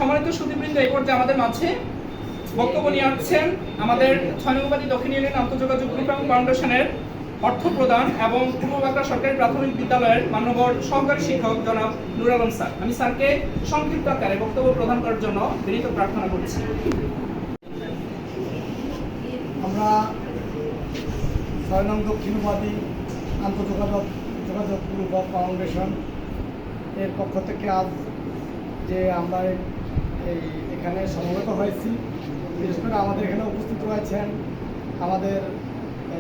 সম্মানিত সুধীবৃন্দ, এই পর্যায়ে আমাদের মাঝে বক্তব্য নিয়ে আসছেন আমাদের ৬ নং উপাধি দক্ষিণ ইউনিয়ন আন্তঃযোগাযোগ গ্রুপ এবং ফাউন্ডেশনের অর্থ প্রদান এবং পূর্ব বাংলা সরকারি প্রাথমিক বিদ্যালয়ের মান্যবর সহকারী শিক্ষক জনাব নুর আলম স্যার। আমি স্যারকে সংক্ষিপ্ত আকারে বক্তব্য প্রদান করার জন্য বিনীত প্রার্থনা করছি। আমরা ৬ নং দক্ষিণ উপাধি আন্তঃযোগাযোগ গ্রুপ অফ ফাউন্ডেশন এর পক্ষ থেকে আজ যে আমরা এখানে সমবেত হয়েছি, বিশেষ করে আমাদের এখানে উপস্থিত রয়েছেন আমাদের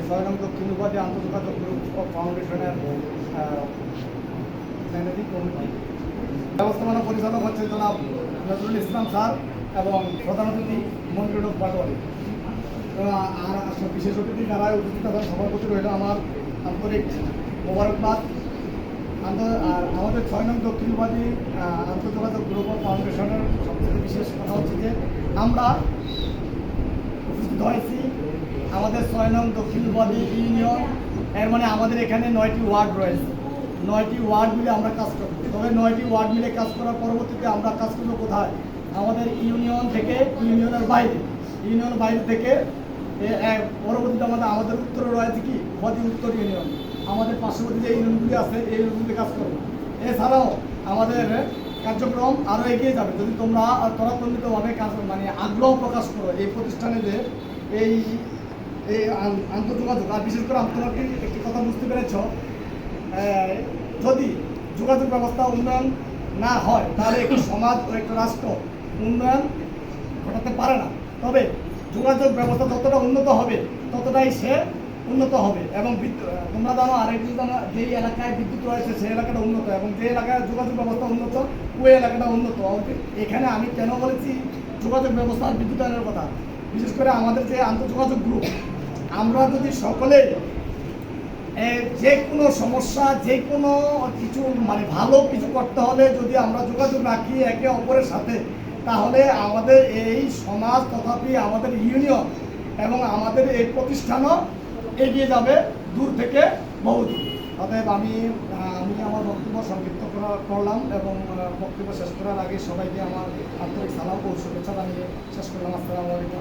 ৬ নং দক্ষিণ উপাধি আন্তঃযোগাযোগ গ্রুপ অফ ফাউন্ডেশনের ম্যানেজিং কমিটি ব্যবস্থাপনা পরিচালক হচ্ছে জনাব নজরুল ইসলাম স্যার এবং প্রধান অতিথি মনিরুল পাটোয়ারি। আর বিশেষ অতিথি যারা উপস্থিত আছেন সবার প্রতি রইল আমার আন্তরিক মোবারকবাদ। আর আমাদের ৬ নং দক্ষিণ উপাধি আন্তঃযোগাযোগ গ্রুপ অফ ফাউন্ডেশনের সবচেয়ে বিশেষ কথা হচ্ছে যে আমরা উপস্থিত হয়েছি আমাদের ৬ নং দক্ষিণ উপাধি ইউনিয়ন, এর মানে আমাদের এখানে 9টি ওয়ার্ড রয়েছে। 9টি ওয়ার্ড মিলে আমরা কাজ করব। তবে 9টি ওয়ার্ড মিলে কাজ করার পরবর্তীতে আমরা কাজ করবো কোথায়? আমাদের ইউনিয়ন থেকে ইউনিয়নের বাইরে থেকে পরবর্তীতে আমাদের উত্তরে রয়েছে কি উপাধি উত্তর ইউনিয়ন। আমাদের পার্শ্ববর্তী যে ইউনিয়নগুলি আছে এই ইউনিয়নগুলি কাজ করবো। এছাড়াও আমাদের কার্যক্রম আরও এগিয়ে যাবে যদি তোমরা ত্বরান্বিতভাবে কাজ আগ্রহ প্রকাশ করো এই প্রতিষ্ঠানে যে এই আন্তঃযোগাযোগ। আর বিশেষ করে তোমাকে একটি কথা বুঝতে পেরেছ, যদি যোগাযোগ ব্যবস্থা উন্নয়ন না হয় তাহলে একটি সমাজ ও একটি রাষ্ট্র উন্নয়ন ঘটাতে পারে না। তবে যোগাযোগ ব্যবস্থা যতটা উন্নত হবে ততটাই সে উন্নত হবে। এবং তোমরা জানো আরেকটি জানো, যেই এলাকায় বিদ্যুৎ রয়েছে সেই এলাকাটা উন্নত, এবং যে এলাকায় যোগাযোগ ব্যবস্থা উন্নত ওই এলাকাটা উন্নত। এখানে আমি কেন বলেছি যোগাযোগ ব্যবস্থা আর বিদ্যুতায়নের কথা, বিশেষ করে আমাদের যে আন্তঃযোগাযোগ গ্রুপ, আমরা যদি সকলে যে কোনো সমস্যা যে কোনো কিছু ভালো কিছু করতে হলে যদি আমরা যোগাযোগ রাখি একে অপরের সাথে, তাহলে আমাদের এই সমাজ তথাপি আমাদের ইউনিয়ন এবং আমাদের এই প্রতিষ্ঠানও এগিয়ে যাবে দূর থেকে বহুদূর। অতএব আমি আমার বক্তব্য সংক্ষিপ্ত করলাম এবং বক্তব্য শেষ করার আগে সবাইকে আমার আন্তরিক সালাম ও শুভেচ্ছা জানিয়ে শেষ করলাম। আসসালামু আলাইকুম।